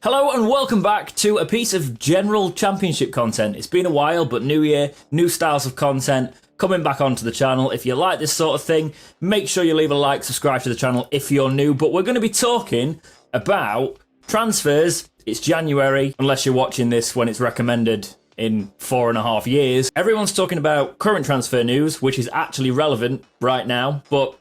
Hello and welcome back to a piece of general championship content. It's been a while, but new year, new styles of content coming back onto the channel. If you like this sort of thing, make sure you leave a like, subscribe to the channel if you're new. But we're going to be talking about transfers. It's January, unless you're watching this when it's recommended in 4.5 years. Everyone's talking about current transfer news, which is actually relevant right now, but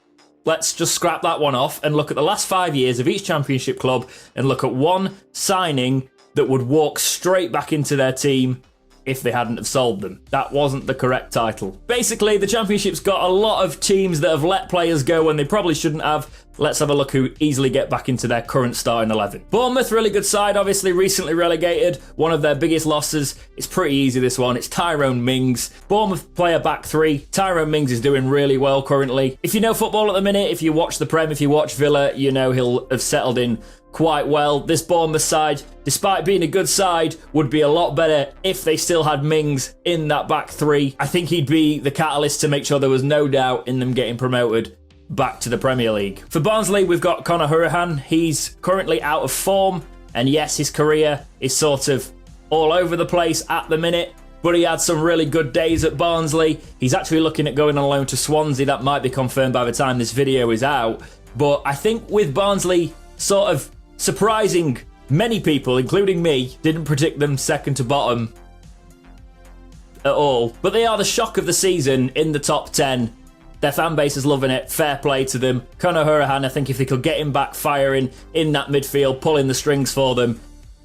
let's just scrap that one off and look at the last 5 years of each championship club and look at one signing that would walk straight back into their team if they hadn't have sold them. That wasn't the correct title. Basically, the championship's got a lot of teams that have let players go when they probably shouldn't have. Let's have a look who easily get back into their current starting 11. Bournemouth, really good side, obviously recently relegated. One of their biggest losses. It's pretty easy, this one. It's Tyrone Mings. Bournemouth play a back three. Tyrone Mings is doing really well currently. If you know football at the minute, if you watch the Prem, if you watch Villa, you know he'll have settled in quite well. This Bournemouth side, despite being a good side, would be a lot better if they still had Mings in that back three. I think he'd be the catalyst to make sure there was no doubt in them getting promoted back to the Premier League. For Barnsley, we've got Hurahan. He's currently out of form, and yes, his career is sort of all over the place at the minute, but he had some really good days at Barnsley. He's actually looking at going on loan to Swansea. That might be confirmed by the time this video is out, but I think with Barnsley sort of surprising many people, including me, didn't predict them second to bottom at all, but they are the shock of the season in the top 10. Their fan base is loving it. Fair play to them. Hurahan, I think if they could get him back firing in that midfield, pulling the strings for them,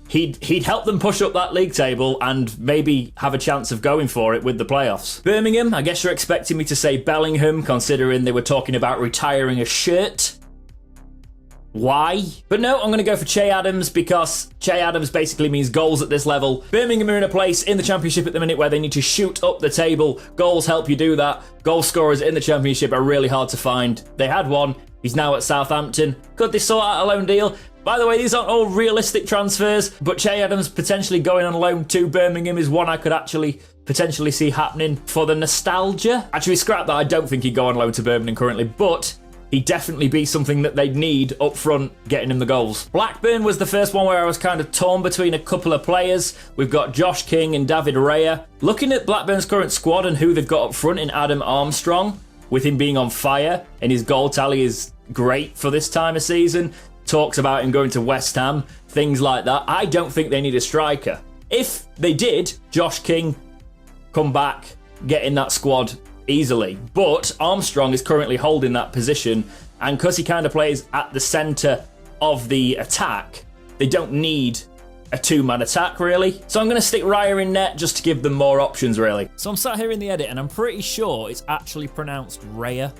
he'd help them push up that league table and maybe have a chance of going for it with the playoffs. Birmingham, I guess you're expecting me to say Bellingham, considering they were talking about retiring a shirt. Why? But no, I'm going to go for Che Adams because Che Adams basically means goals at this level. Birmingham are in a place in the Championship at the minute where they need to shoot up the table. Goals help you do that. Goal scorers in the Championship are really hard to find. They had one. He's now at Southampton. Could they sort out a loan deal? By the way, these aren't all realistic transfers, but Che Adams potentially going on loan to Birmingham is one I could actually potentially see happening for the nostalgia. Actually, scrap that. I don't think he'd go on loan to Birmingham currently, but he'd definitely be something that they'd need up front, getting him the goals. Blackburn was the first one where I was kind of torn between a couple of players. We've got Josh King and David Raya. Looking at Blackburn's current squad and who they've got up front in Adam Armstrong, with him being on fire, and his goal tally is great for this time of season. Talks about him going to West Ham, things like that. I don't think they need a striker. If they did, Josh King come back, get in that squad easily, but Armstrong is currently holding that position, and because he kind of plays at the centre of the attack, they don't need a two-man attack really. So I'm going to stick Raya in net just to give them more options really. So I'm sat here in the edit and I'm pretty sure it's actually pronounced Raya.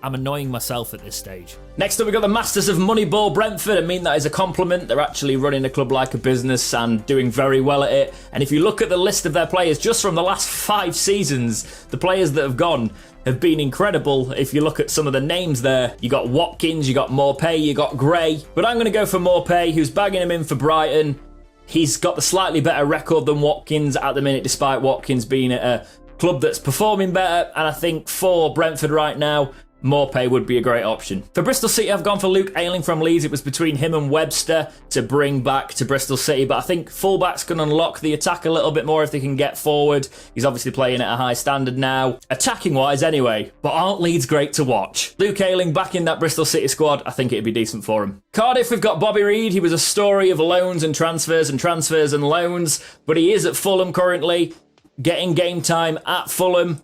I'm annoying myself at this stage. Next up, we've got the Masters of Moneyball Brentford. I mean that is a compliment. They're actually running a club like a business and doing very well at it. And if you look at the list of their players just from the last 5 seasons, the players that have gone have been incredible. If you look at some of the names there, you got Watkins, you got Maupay, you got Gray. But I'm going to go for Maupay, who's bagging him in for Brighton. He's got the slightly better record than Watkins at the minute, despite Watkins being at a club that's performing better. And I think for Brentford right now, Maupay would be a great option. For Bristol City, I've gone for Luke Ayling from Leeds. It was between him and Webster to bring back to Bristol City, but I think fullbacks can unlock the attack a little bit more if they can get forward. He's obviously playing at a high standard now, attacking-wise anyway, but aren't Leeds great to watch? Luke Ayling back in that Bristol City squad, I think it'd be decent for him. Cardiff, we've got Bobby Reid. He was a story of loans and transfers and loans, but he is at Fulham currently, getting game time at Fulham.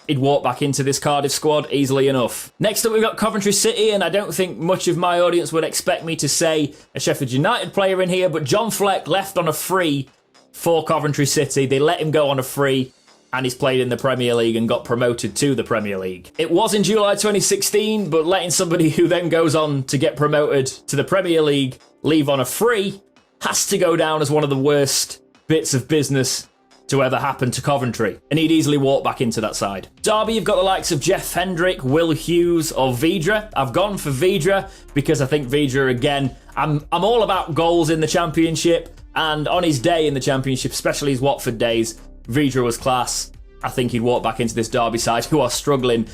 He'd walk back into this Cardiff squad easily enough. Next up, we've got Coventry City, and I don't think much of my audience would expect me to say a Sheffield United player in here, but John Fleck left on a free for Coventry City. They let him go on a free, and he's played in the Premier League and got promoted to the Premier League. It was in July 2016, but letting somebody who then goes on to get promoted to the Premier League leave on a free has to go down as one of the worst bits of business to ever happen to Coventry, and he'd easily walk back into that side. Derby, you've got the likes of Jeff Hendrick, Will Hughes, or Vidra. I've gone for Vidra because I think Vidra, again, I'm all about goals in the Championship, and on his day in the Championship, especially his Watford days, Vidra was class. I think he'd walk back into this Derby side, who are struggling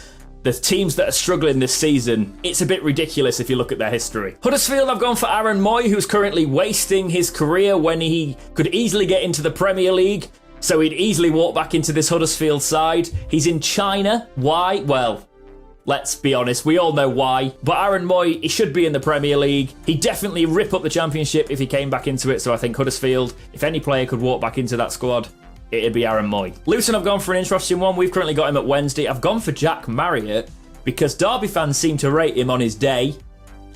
the teams that are struggling this season, it's a bit ridiculous if you look at their history. Huddersfield, I've gone for Aaron Moy, who's currently wasting his career when he could easily get into the Premier League. So he'd easily walk back into this Huddersfield side. He's in China. Why? Well, let's be honest, we all know why. But Aaron Moy, he should be in the Premier League. He'd definitely rip up the Championship if he came back into it. So I think Huddersfield, if any player could walk back into that squad, it'd be Aaron Moy. Luton, I've gone for an interesting one. We've currently got him at Wednesday. I've gone for Jack Marriott because Derby fans seem to rate him on his day.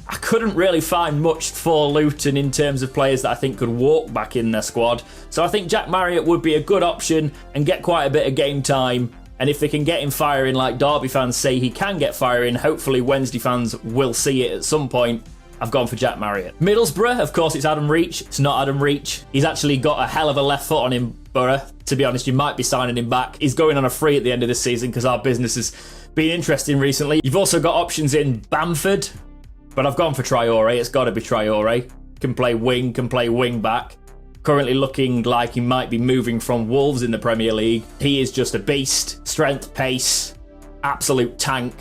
I couldn't really find much for Luton in terms of players that I think could walk back in their squad. So I think Jack Marriott would be a good option and get quite a bit of game time. And if they can get him firing like Derby fans say he can get firing, hopefully Wednesday fans will see it at some point. I've gone for Jack Marriott. Middlesbrough, of course, it's Adam Reach. It's not Adam Reach. He's actually got a hell of a left foot on him, Borough. To be honest, you might be signing him back. He's going on a free at the end of this season because our business has been interesting recently. You've also got options in Bamford, but I've gone for Traore. It's got to be Traore. Can play wing back. Currently looking like he might be moving from Wolves in the Premier League. He is just a beast. Strength, pace, absolute tank.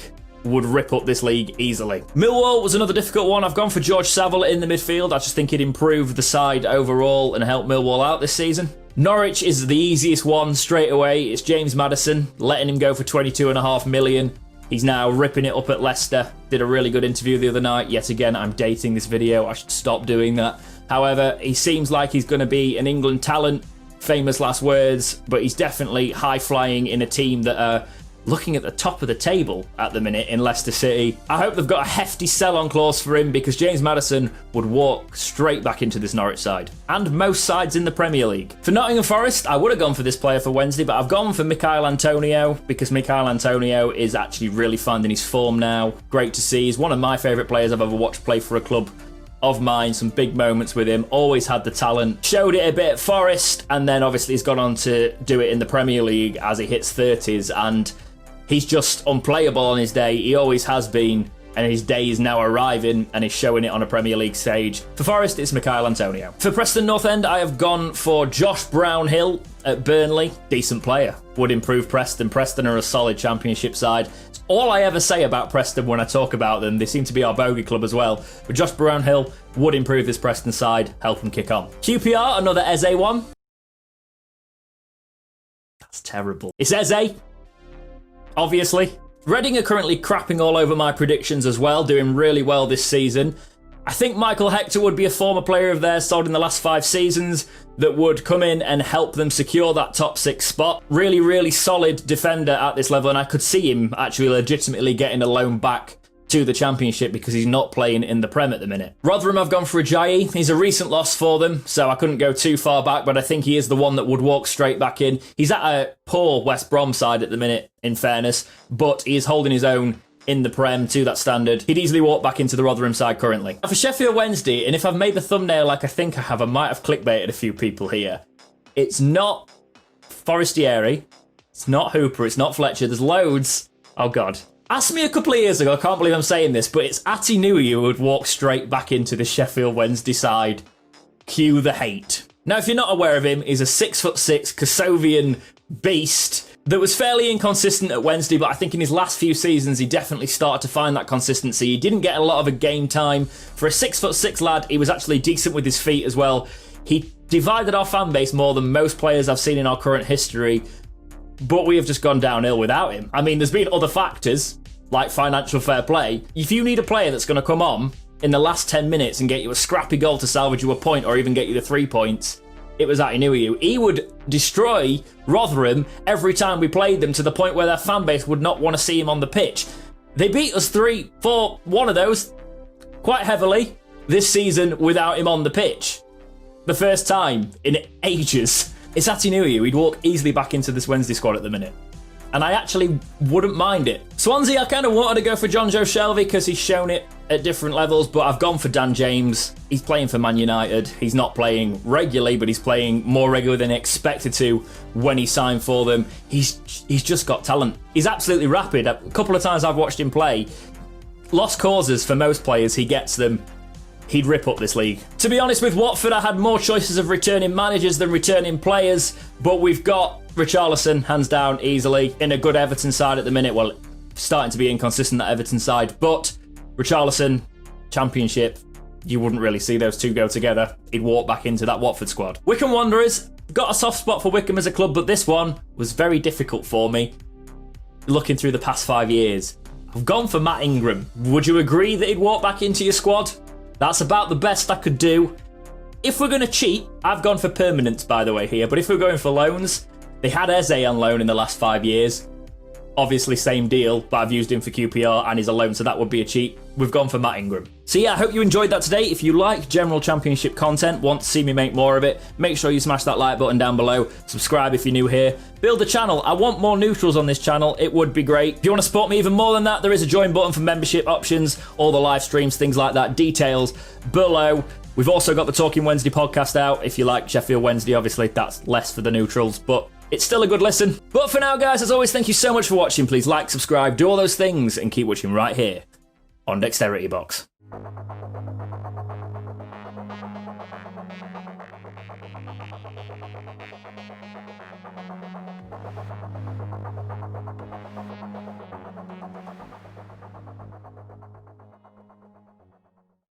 Would rip up this league easily. Millwall was another difficult one. I've gone for George Saville in the midfield. I just think he'd improve the side overall and help Millwall out this season. Norwich is the easiest one straight away. It's James Maddison, letting him go for 22.5 million. He's now ripping it up at Leicester. Did a really good interview the other night. Yet again, I'm dating this video. I should stop doing that. However, he seems like he's going to be an England talent. Famous last words. But he's definitely high-flying in a team that are looking at the top of the table at the minute in Leicester City. I hope they've got a hefty sell-on clause for him because James Maddison would walk straight back into this Norwich side. And most sides in the Premier League. For Nottingham Forest, I would have gone for this player for Wednesday, but I've gone for Michail Antonio because Michail Antonio is actually really finding his form now. Great to see. He's one of my favourite players I've ever watched play for a club of mine. Some big moments with him. Always had the talent. Showed it a bit at Forest, and then obviously he's gone on to do it in the Premier League as he hits 30s, and he's just unplayable on his day. He always has been, and his day is now arriving, and he's showing it on a Premier League stage. For Forest, it's Michail Antonio. For Preston North End, I have gone for Josh Brownhill at Burnley. Decent player. Would improve Preston. Preston are a solid Championship side. It's all I ever say about Preston when I talk about them. They seem to be our bogey club as well. But Josh Brownhill would improve this Preston side, help them kick on. QPR, another Eze one. That's terrible. It's Eze. Obviously. Reading are currently crapping all over my predictions as well, doing really well this season. I think Michael Hector would be a former player of theirs sold in the last 5 seasons that would come in and help them secure that top 6 spot. Really, really solid defender at this level, and I could see him actually legitimately getting a loan back to the Championship because he's not playing in the Prem at the minute. Rotherham, I've gone for Ajayi. He's a recent loss for them, so I couldn't go too far back, but I think he is the one that would walk straight back in. He's at a poor West Brom side at the minute, in fairness, but he is holding his own in the Prem to that standard. He'd easily walk back into the Rotherham side currently. For Sheffield Wednesday, and if I've made the thumbnail like I think I have, I might have clickbaited a few people here. It's not Forestieri, it's not Hooper, it's not Fletcher, there's loads. Oh God. Asked me a couple of years ago, I can't believe I'm saying this, but it's Ati Nui who would walk straight back into the Sheffield Wednesday side. Cue the hate. Now, if you're not aware of him, he's a 6'6" Kosovian beast that was fairly inconsistent at Wednesday, but I think in his last few seasons, he definitely started to find that consistency. He didn't get a lot of a game time. For a 6'6" lad, he was actually decent with his feet as well. He divided our fan base more than most players I've seen in our current history, but we have just gone downhill without him. I mean, there's been other factors, like financial fair play. If you need a player that's going to come on in the last 10 minutes and get you a scrappy goal to salvage you a point or even get you the 3 points, it was Ati-Nui. He would destroy Rotherham every time we played them to the point where their fan base would not want to see him on the pitch. They beat us 3-4, one of those, quite heavily this season without him on the pitch. The first time in ages. It's Ati-Nui. He'd walk easily back into this Wednesday squad at the minute. And I actually wouldn't mind it. Swansea, I kind of wanted to go for John Joe Shelby because he's shown it at different levels, but I've gone for Dan James. He's playing for Man United. He's not playing regularly, but he's playing more regularly than expected to when he signed for them. He's just got talent. He's absolutely rapid. A couple of times I've watched him play. Lost causes for most players, he gets them. He'd rip up this league. To be honest, with Watford, I had more choices of returning managers than returning players, but we've got Richarlison, hands down, easily, in a good Everton side at the minute. Well, starting to be inconsistent, that Everton side. But Richarlison, Championship, you wouldn't really see those two go together. He'd walk back into that Watford squad. Wycombe Wanderers, got a soft spot for Wycombe as a club, but this one was very difficult for me. Looking through the past 5 years, I've gone for Matt Ingram. Would you agree that he'd walk back into your squad? That's about the best I could do. If we're going to cheat, I've gone for permanence, by the way, here. But if we're going for loans, they had Eze on loan in the last 5 years. Obviously, same deal, but I've used him for QPR and he's a loan, so that would be a cheat. We've gone for Matt Ingram. So yeah, I hope you enjoyed that today. If you like general championship content, want to see me make more of it, make sure you smash that like button down below. Subscribe if you're new here. Build the channel. I want more neutrals on this channel. It would be great. If you want to support me even more than that, there is a join button for membership options, all the live streams, things like that. Details below. We've also got the Talking Wednesday podcast out. If you like Sheffield Wednesday, obviously that's less for the neutrals, but it's still a good listen. But for now, guys, as always, thank you so much for watching. Please like, subscribe, do all those things, and keep watching right here on Dexterity Box.